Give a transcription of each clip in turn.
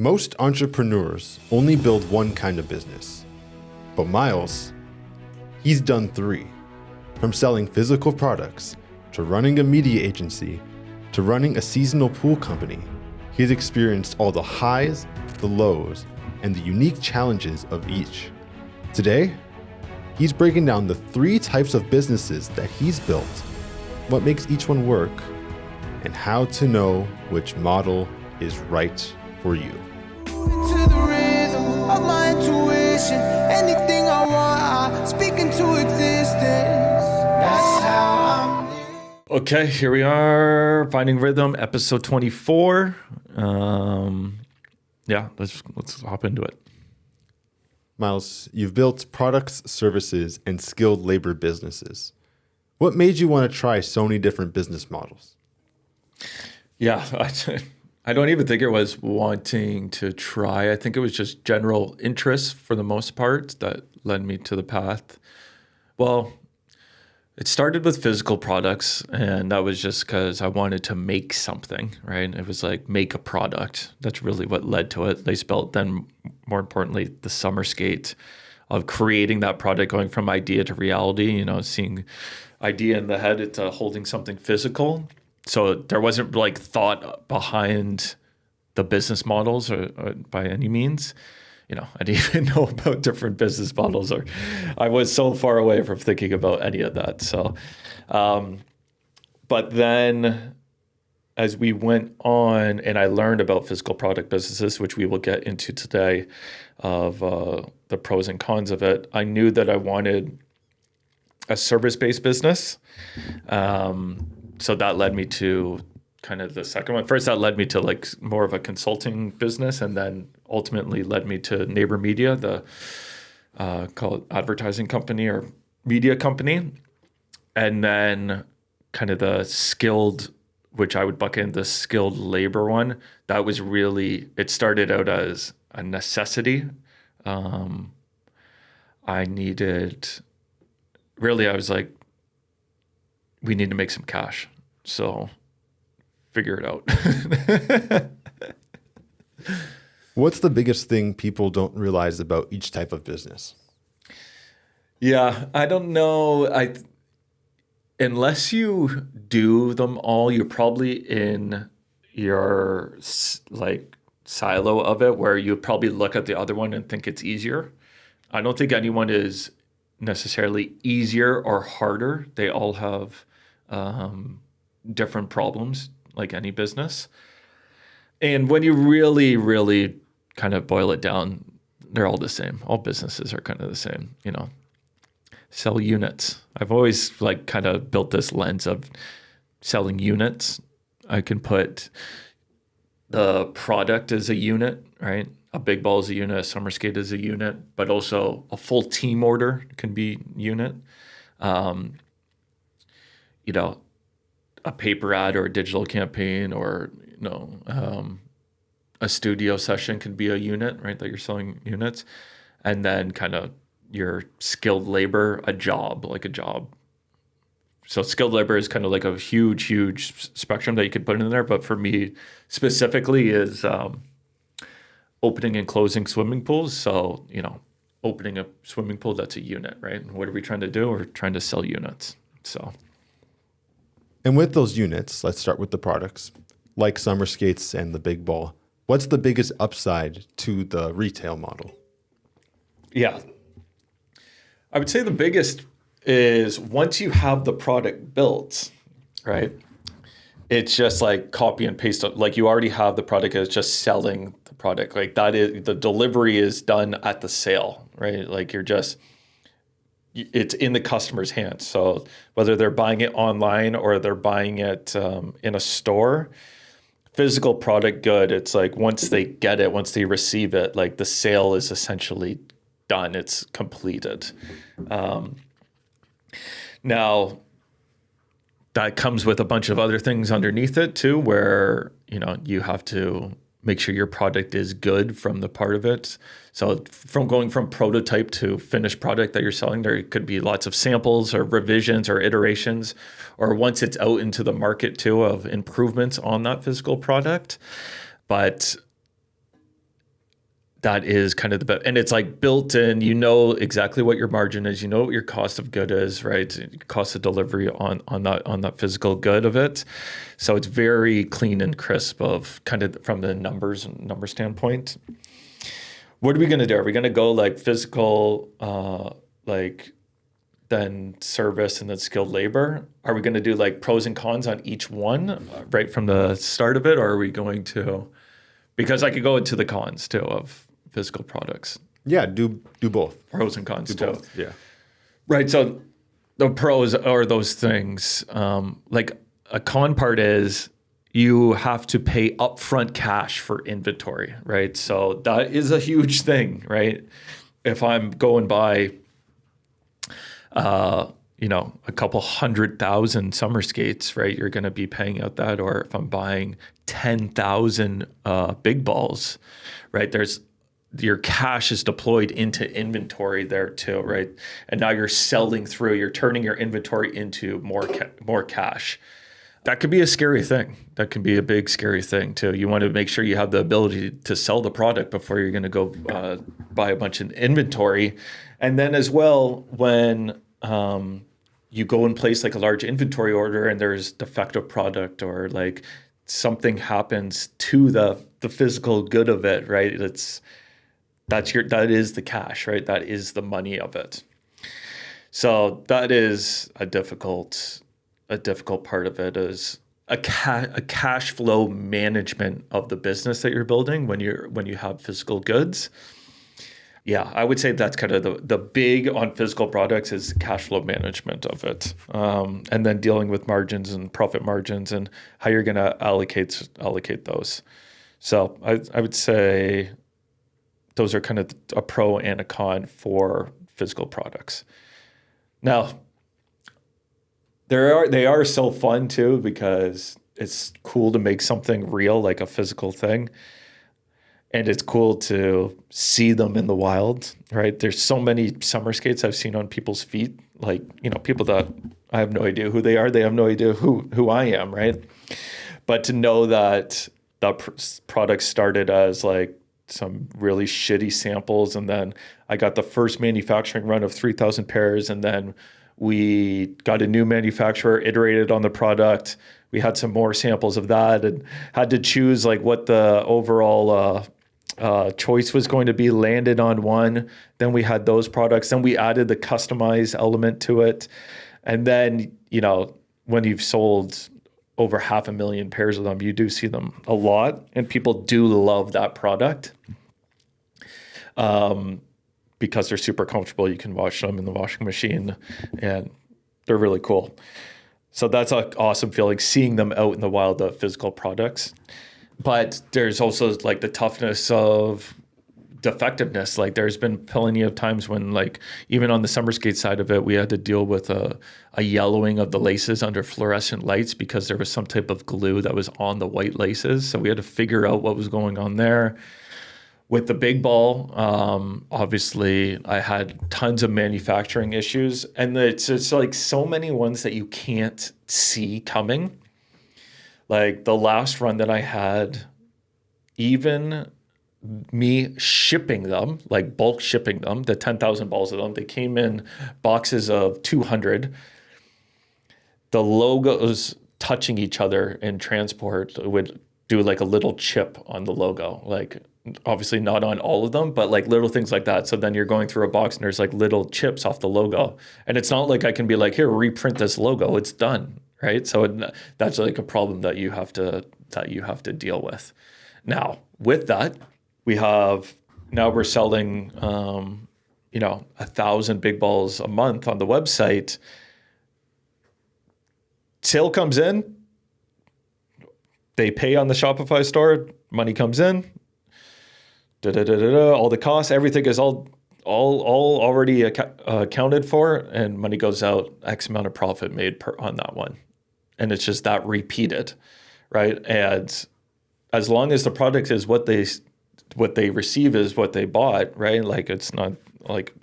Most entrepreneurs only build one kind of business. But Miles, he's done three. From selling physical products, to running a media agency, to running a seasonal pool company, he's experienced all the highs, the lows, and the unique challenges of each. Today, he's breaking down the three types of businesses that he's built, what makes each one work, and how to know which model is right for you. To the rhythm of my intuition, anything I want, I speak into existence. That's how I'm living. Okay, here we are, Finding Rhythm, episode 24. Let's hop into it. Miles, you've built products, services, and skilled labor businesses. What made you want to try so many different business models? Yeah, I don't even think it was wanting to try. I think it was just general interest for the most part that led me to the path. Well, it started with physical products, and that was just because I wanted to make something, right? It was like make a product. That's really what led to it. They spelled then, more importantly, the summer skate of creating that product, going from idea to reality, seeing idea in the head to holding something physical. So there wasn't like thought behind the business models or by any means. I didn't even know about different business models, or I was so far away from thinking about any of that. So, but then as we went on and I learned about physical product businesses, which we will get into today, of the pros and cons of it, I knew that I wanted a service-based business. So that led me to kind of the second one. First, that led me to like more of a consulting business, and then ultimately led me to Neighbor Media, the call it advertising company or media company. And then kind of the skilled, which I would bucket in the skilled labor one, that was really, it started out as a necessity. I was like, we need to make some cash. So figure it out. What's the biggest thing people don't realize about each type of business? Yeah, I don't know. Unless you do them all, you're probably in your like silo of it where you probably look at the other one and think it's easier. I don't think anyone is necessarily easier or harder. They all have different problems, like any business. And when you really, really kind of boil it down, they're all the same. All businesses are kind of the same, Sell units. I've always like kind of built this lens of selling units. I can put the product as a unit, right? A big ball is a unit, a summer skate is a unit, but also a full team order can be unit. A paper ad or a digital campaign or, a studio session can be a unit, right? That you're selling units. And then kind of your skilled labor, a job. So skilled labor is kind of like a huge, huge spectrum that you could put in there. But for me specifically is opening and closing swimming pools. So, opening a swimming pool, that's a unit, right? And what are we trying to do? We're trying to sell units. So. And with those units, let's start with the products, like summer skates and the big ball. What's the biggest upside to the retail model? Yeah. I would say the biggest is once you have the product built, right? It's just like copy and paste. Like you already have the product, it's just selling the product. Like that is, the delivery is done at the sale, right? Like it's in the customer's hands. So whether they're buying it online or they're buying it in a store, physical product good, it's like once they get it, once they receive it, like the sale is essentially done. It's completed. Now, that comes with a bunch of other things underneath it too, where, you have to make sure your product is good from the part of it. So from going from prototype to finished product that you're selling, there could be lots of samples or revisions or iterations, or once it's out into the market too, of improvements on that physical product. But that is kind of the best. And it's like built in, you know exactly what your margin is, you know what your cost of good is, right? Cost of delivery on that physical good of it. So it's very clean and crisp of kind of from the number standpoint. What are we going to do? Are we going to go like physical, then service and then skilled labor? Are we going to do like pros and cons on each one right from the start of it? Or are we going to, because I could go into the cons too of physical products. Yeah, do both. Pros and cons too. Both. Yeah. Right. So the pros are those things. Like a con part is you have to pay upfront cash for inventory, right? So that is a huge thing, right? If I'm going by, a couple 100,000 summer skates, right? You're going to be paying out that. Or if I'm buying 10,000 big balls, right? Your cash is deployed into inventory there too, right? And now you're selling through, you're turning your inventory into more cash. That could be a scary thing. That can be a big scary thing too. You want to make sure you have the ability to sell the product before you're going to go buy a bunch of inventory. And then as well, when you go and place like a large inventory order and there's defective product or like something happens to the physical good of it, right? That is the cash, right? That is the money of it. So that is a difficult part of it is a cash flow management of the business that you're building when you have physical goods. Yeah, I would say that's kind of the big on physical products is cash flow management of it, and then dealing with margins and profit margins and how you're going to allocate those. So I would say those are kind of a pro and a con for physical products. Now, they are so fun too because it's cool to make something real, like a physical thing. And it's cool to see them in the wild, right? There's so many summer skates I've seen on people's feet, like, people that I have no idea who they are. They have no idea who I am, right? But to know that the product started as like some really shitty samples, and then I got the first manufacturing run of 3,000 pairs, and then we got a new manufacturer, iterated on the product. We had some more samples of that and had to choose like what the overall choice was going to be, landed on one. Then we had those products. Then we added the customized element to it. And then, when you've sold over 500,000 pairs of them, you do see them a lot. And people do love that product because they're super comfortable. You can wash them in the washing machine and they're really cool. So that's an awesome feeling, seeing them out in the wild, the physical products. But there's also like the toughness of defectiveness. Like there's been plenty of times when like even on the summer skate side of it, we had to deal with a yellowing of the laces under fluorescent lights because there was some type of glue that was on the white laces. So we had to figure out what was going on there. With the big ball, obviously, I had tons of manufacturing issues, and it's like so many ones that you can't see coming. Like the last run that I had, even me shipping them, like bulk shipping them, the 10,000 balls of them, they came in boxes of 200. The logos touching each other in transport would do like a little chip on the logo, like obviously not on all of them, but like little things like that. So then you're going through a box and there's like little chips off the logo. And it's not like I can be like, here, reprint this logo. It's done, right? So that's like a problem that you have to deal with. Now, with that, we're selling, 1,000 big balls a month on the website. Sale comes in, they pay on the Shopify store, money comes in, all the costs, everything is all already accounted for, and money goes out, X amount of profit made on that one. And it's just that repeated, right? And as long as the product is what they receive is what they bought, right? Like it's not like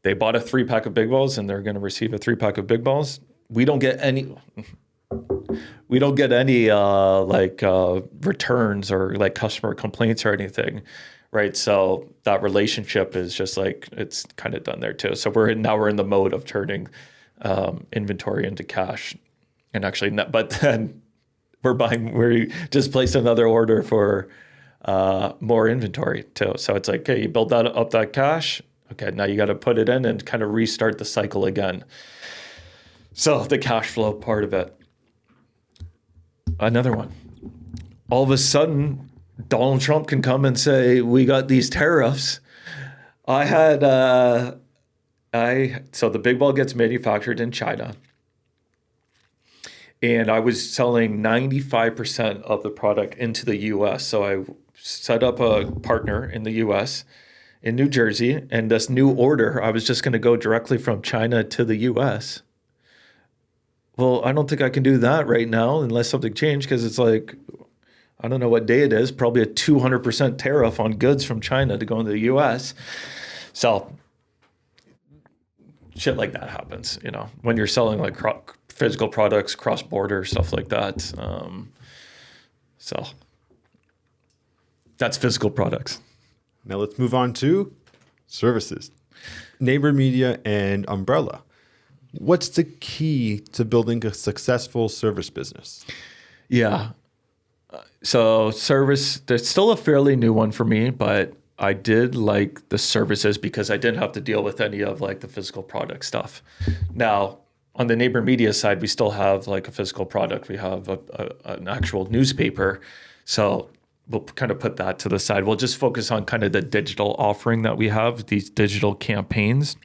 they bought a 3-pack of big balls and they're going to receive a 3-pack of big balls. We don't get any returns or like customer complaints or anything, right? So that relationship is just like, it's kind of done there too. So we're in the mode of turning inventory into cash, and actually, but then we just placed another order for more inventory too. So it's like, okay, you build up that cash. Okay, now you got to put it in and kind of restart the cycle again. So the cash flow part of it. Another one. All of a sudden, Donald Trump can come and say, we got these tariffs. So the big ball gets manufactured in China. And I was selling 95% of the product into the US. So I set up a partner in the US, in New Jersey, and this new order, I was just going to go directly from China to the US. Well, I don't think I can do that right now unless something changed, because it's like, I don't know what day it is, probably a 200% tariff on goods from China to go into the US. So shit like that happens, when you're selling like physical products, cross-border, stuff like that. So that's physical products. Now let's move on to services. Neighbor Media and Umbrella. What's the key to building a successful service business? Yeah. So service, there's still a fairly new one for me, but I did like the services because I didn't have to deal with any of like the physical product stuff. Now, on the Neighbor Media side, we still have like a physical product. We have an actual newspaper. So we'll kind of put that to the side. We'll just focus on kind of the digital offering that we have, these digital campaigns.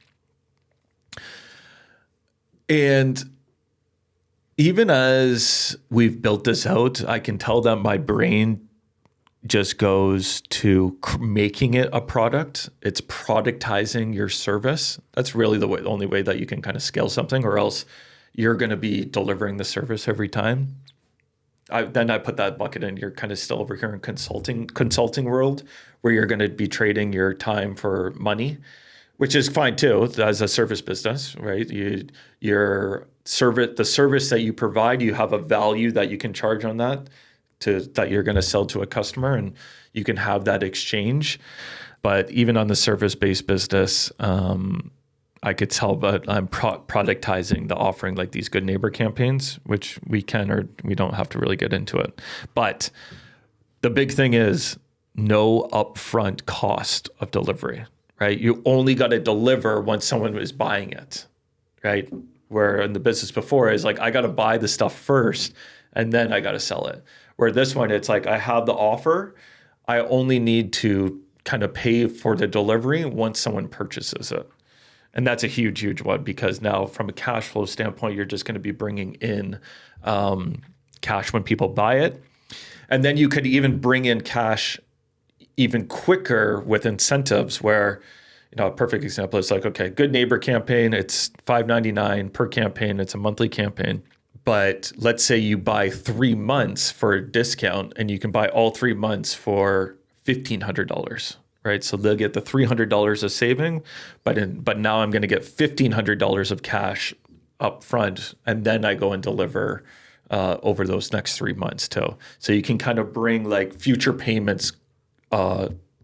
And even as we've built this out, I can tell that my brain just goes to making it a product. It's productizing your service. That's really the only way that you can kind of scale something, or else you're going to be delivering the service every time. Then I put that bucket in. You're kind of still over here in consulting world, where you're going to be trading your time for money, which is fine too as a service business, right? The service that you provide, you have a value that you can charge on that that you're going to sell to a customer, and you can have that exchange. But even on the service-based business, I could tell, but I'm productizing the offering, like these Good Neighbor campaigns, which we can, or we don't have to really get into it. But the big thing is no upfront cost of delivery, right? You only got to deliver when someone is buying it, right? Where in the business before is like, I got to buy the stuff first and then I got to sell it. Where this one, it's like, I have the offer. I only need to kind of pay for the delivery once someone purchases it. And that's a huge, huge one, because now from a cash flow standpoint, you're just going to be bringing in cash when people buy it. And then you could even bring in cash even quicker with incentives where, a perfect example is like, okay, Good Neighbor campaign, it's $5.99 per campaign. It's a monthly campaign. But let's say you buy 3 months for a discount, and you can buy all 3 months for $1,500, right? So they'll get the $300 of saving, but now I'm going to get $1,500 of cash up front, and then I go and deliver over those next 3 months too. So you can kind of bring like future payments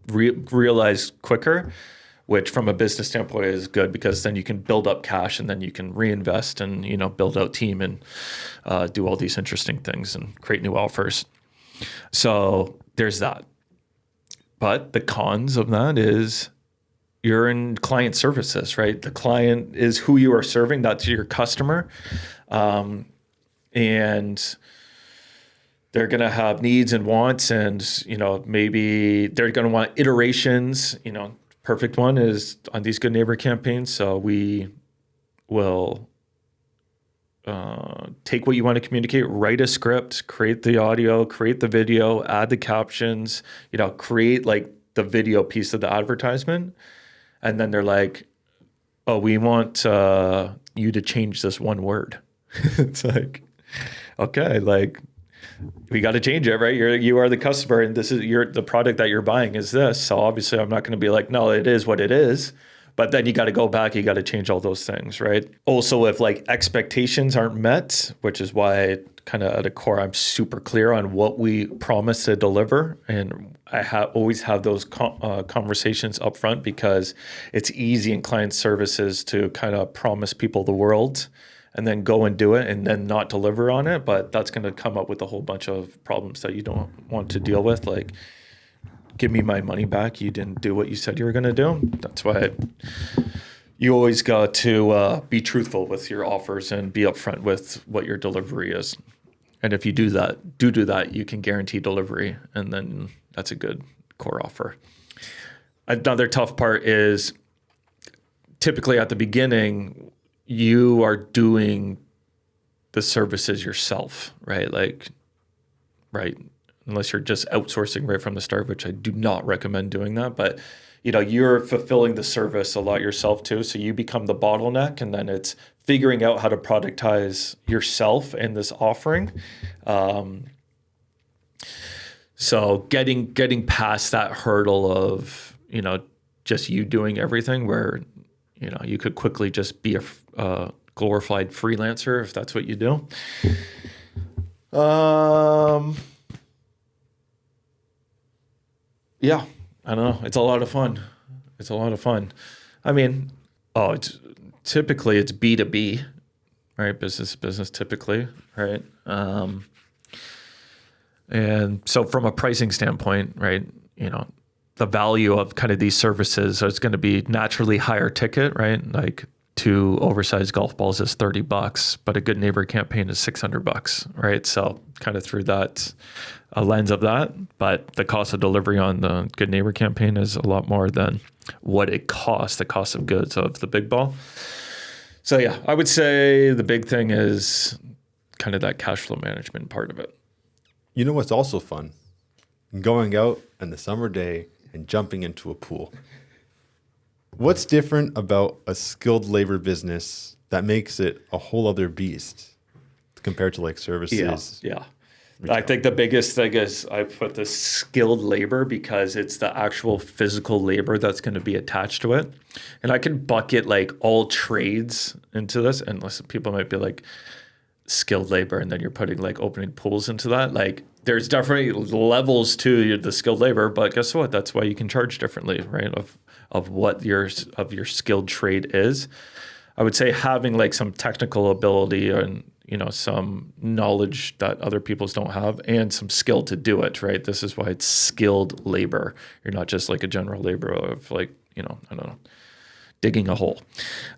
realized quicker, which from a business standpoint is good, because then you can build up cash and then you can reinvest and, build out team and do all these interesting things and create new offers. So there's that. But the cons of that is you're in client services, right? The client is who you are serving. That's your customer. And they're going to have needs and wants, and, maybe they're going to want iterations. Perfect one is on these Good Neighbor campaigns. So we will take what you want to communicate, write a script, create the audio, create the video, add the captions, create like the video piece of the advertisement. And then they're like, oh, we want you to change this one word. It's like, okay, like, we got to change it, right? You are the customer, and this is the product that you're buying is this. So obviously I'm not going to be like, no, it is what it is. But then you got to go back, you got to change all those things, right? Also, if like expectations aren't met, which is why kind of at a core, I'm super clear on what we promise to deliver. And I always have those conversations up front, because it's easy in client services to kind of promise people the world and then go and do it and then not deliver on it. But that's going to come up with a whole bunch of problems that you don't want to deal with. Like, give me my money back. You didn't do what you said you were going to do. That's why you always got to be truthful with your offers and be upfront with what your delivery is. And if you do that, you can guarantee delivery, and then that's a good core offer. Another tough part is typically at the beginning, you are doing the services yourself, right? Unless you're just outsourcing right from the start, which I do not recommend doing that. But you're fulfilling the service a lot yourself too. So you become the bottleneck, and then it's figuring out how to productize yourself in this offering. So getting past that hurdle of, just you doing everything, where, you could quickly just be a glorified freelancer if that's what you do. Yeah, I don't know. It's a lot of fun. I mean, typically it's B2B, right? Business to business typically, right? And so from a pricing standpoint, right, the value of kind of these services is going to be naturally higher ticket, right? Like 2 oversized golf balls is $30, but a Good Neighbor campaign is $600, right? So kind of through that lens of that, but the cost of delivery on the Good Neighbor campaign is a lot more than what it costs, the cost of goods of the big ball. So yeah, I would say the big thing is kind of that cash flow management part of it. You know what's also fun? Going out on the summer day and jumping into a pool. What's different about a skilled labor business that makes it a whole other beast compared to like services? Yeah. I think the biggest thing is I put the skilled labor because it's the actual physical labor that's going to be attached to it. And I can bucket like all trades into this. And listen, people might be like, skilled labor, and then you're putting like opening pools into that. Like, there's definitely levels to the skilled labor, but guess what? That's why you can charge differently, right? Of what your skilled trade is. I would say having like some technical ability and some knowledge that other people's don't have, and some skill to do it, right? This is why it's skilled labor. You're not just like a general laborer of like, I don't know, digging a hole.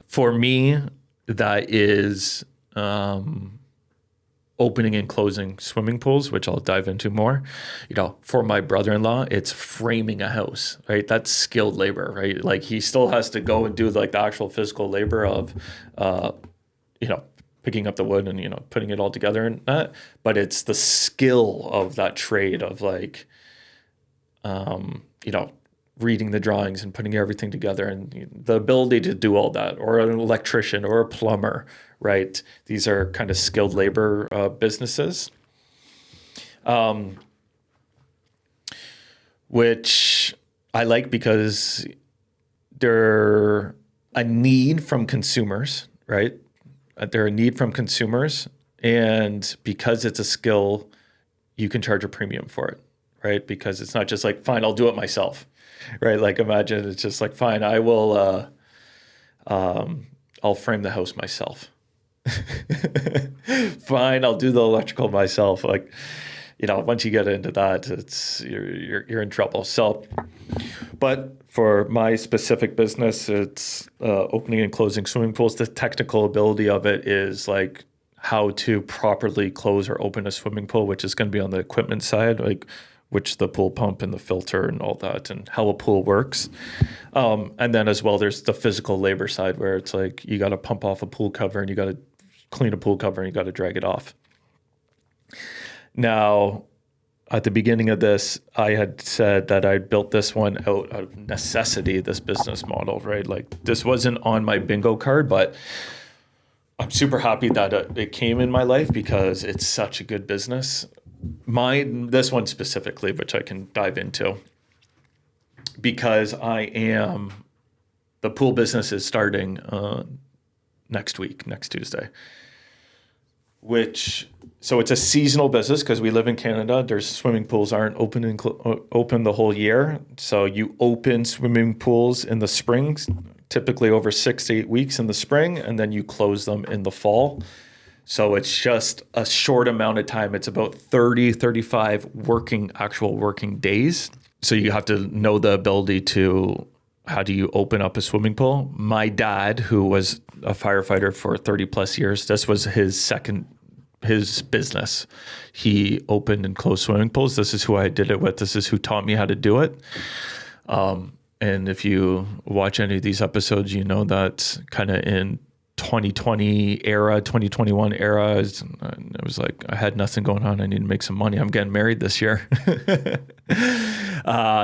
For me, that is opening and closing swimming pools, which I'll dive into more. For my brother-in-law, it's framing a house, right? That's skilled labor, right? Like, he still has to go and do like the actual physical labor of, picking up the wood and, putting it all together and that, but it's the skill of that trade of like, reading the drawings and putting everything together, and the ability to do all that, or an electrician or a plumber, right? These are kind of skilled labor businesses, which I like because they're a need from consumers, right? They're a need from consumers, and because it's a skill, you can charge a premium for it, right? Because it's not just like, fine, I'll do it myself, right? Like, imagine it's just like, fine, I will, I'll frame the house myself. Fine, I'll do the electrical myself. Like, once you get into that, you're in trouble. So, but for my specific business, it's opening and closing swimming pools. The technical ability of it is like how to properly close or open a swimming pool, which is going to be on the equipment side, like which the pool pump and the filter and all that, and how a pool works. And then as well, there's the physical labor side where it's like you got to pump off a pool cover and you got to clean a pool cover and you got to drag it off. Now, at the beginning of this, I had said that I built this one out of necessity, this business model, right? Like, this wasn't on my bingo card, but I'm super happy that it came in my life because it's such a good business. This one specifically, which I can dive into, because the pool business is starting next Tuesday. So it's a seasonal business because we live in Canada. There's swimming pools aren't open the whole year. So you open swimming pools in the spring, typically over 6 to 8 weeks in the spring, and then you close them in the fall. So it's just a short amount of time. It's about 30, 35 actual working days. So you have to know the ability to, how do you open up a swimming pool? My dad, who was a firefighter for 30 plus years, this was his business. He opened and closed swimming pools. This is who I did it with. This is who taught me how to do it. And if you watch any of these episodes, you know that kind of in 2020 era, 2021 era, it was like, I had nothing going on. I need to make some money. I'm getting married this year.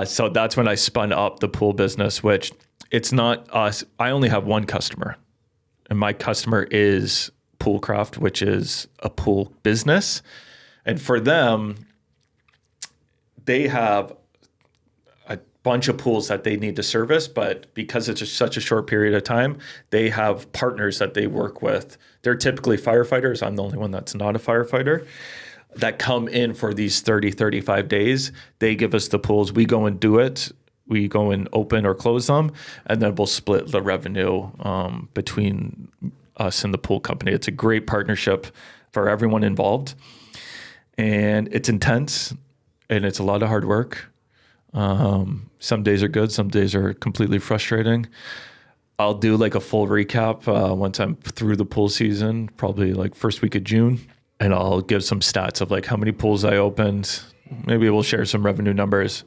So that's when I spun up the pool business, which it's not us. I only have one customer, and my customer is Poolcraft, which is a pool business. And for them, they have a bunch of pools that they need to service, but because it's such a short period of time, they have partners that they work with. They're typically firefighters. I'm the only one that's not a firefighter, that come in for these 30, 35 days. They give us the pools. We go and do it. We go and open or close them, and then we'll split the revenue between us and the pool company. It's a great partnership for everyone involved, and it's intense, and it's a lot of hard work. Some days are good, some days are completely frustrating. I'll do like a full recap once I'm through the pool season, probably like first week of June, and I'll give some stats of like how many pools I opened. Maybe we'll share some revenue numbers,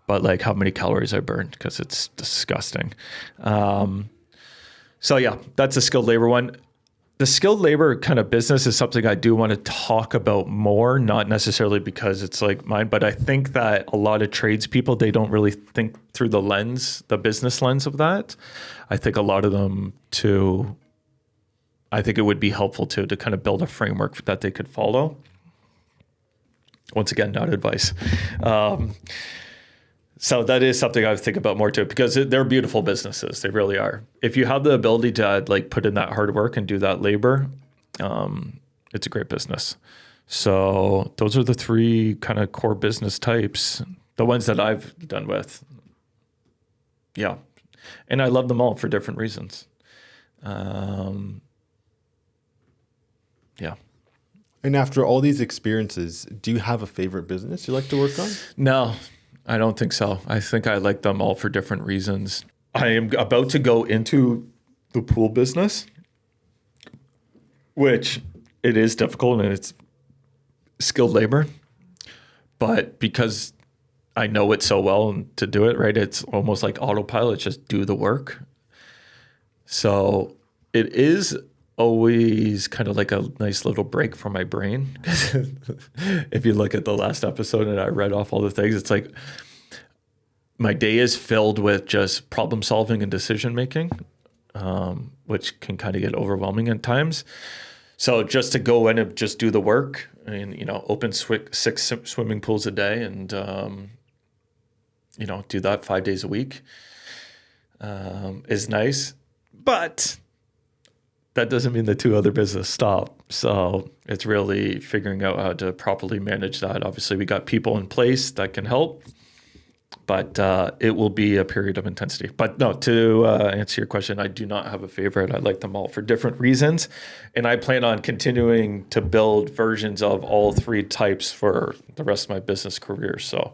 but like how many calories I burned, because it's disgusting. So yeah, that's a skilled labor one. The skilled labor kind of business is something I do want to talk about more, not necessarily because it's like mine, but I think that a lot of tradespeople, they don't really think through the business lens of that. I think a lot of them I think it would be helpful to kind of build a framework that they could follow. Once again, not advice. So that is something I would think about more too, because they're beautiful businesses. They really are. If you have the ability to like put in that hard work and do that labor, it's a great business. So those are the three kind of core business types, the ones that I've done with. Yeah. And I love them all for different reasons. Yeah. And after all these experiences, do you have a favorite business you like to work on? No, I don't think so. I think I like them all for different reasons. I am about to go into the pool business, which it is difficult and it's skilled labor. But because I know it so well and to do it, right, it's almost like autopilot, just do the work. So it is always kind of like a nice little break for my brain. If you look at the last episode and I read off all the things, it's like my day is filled with just problem solving and decision making, which can kind of get overwhelming at times. So just to go in and just do the work and, open 6 swimming pools a day and, do that 5 days a week is nice. But that doesn't mean the 2 other businesses stop. So it's really figuring out how to properly manage that. Obviously, we got people in place that can help, but it will be a period of intensity. But no, to answer your question, I do not have a favorite. I like them all for different reasons. And I plan on continuing to build versions of all 3 types for the rest of my business career. So,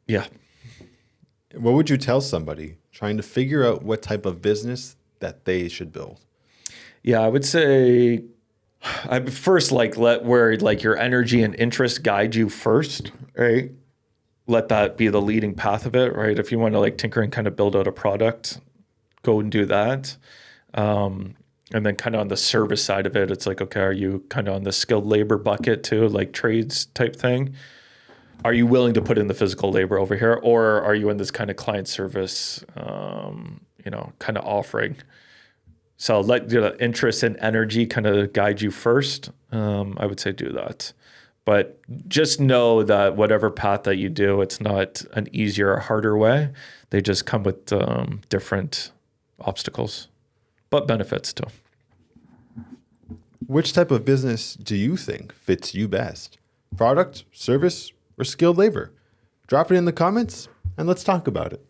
yeah. What would you tell somebody trying to figure out what type of business that they should build? Yeah, I would say I first let your energy and interest guide you first, right? Let that be the leading path of it, right? If you want to tinker and kind of build out a product, go and do that. And then kind of on the service side of it, it's like, okay, are you kind of on the skilled labor bucket too, like trades type thing? Are you willing to put in the physical labor over here, or are you in this kind of client service, kind of offering? So let the interest and energy kind of guide you first. I would say do that. But just know that whatever path that you do, it's not an easier or harder way. They just come with different obstacles, but benefits too. Which type of business do you think fits you best? Product, service, or skilled labor? Drop it in the comments and let's talk about it.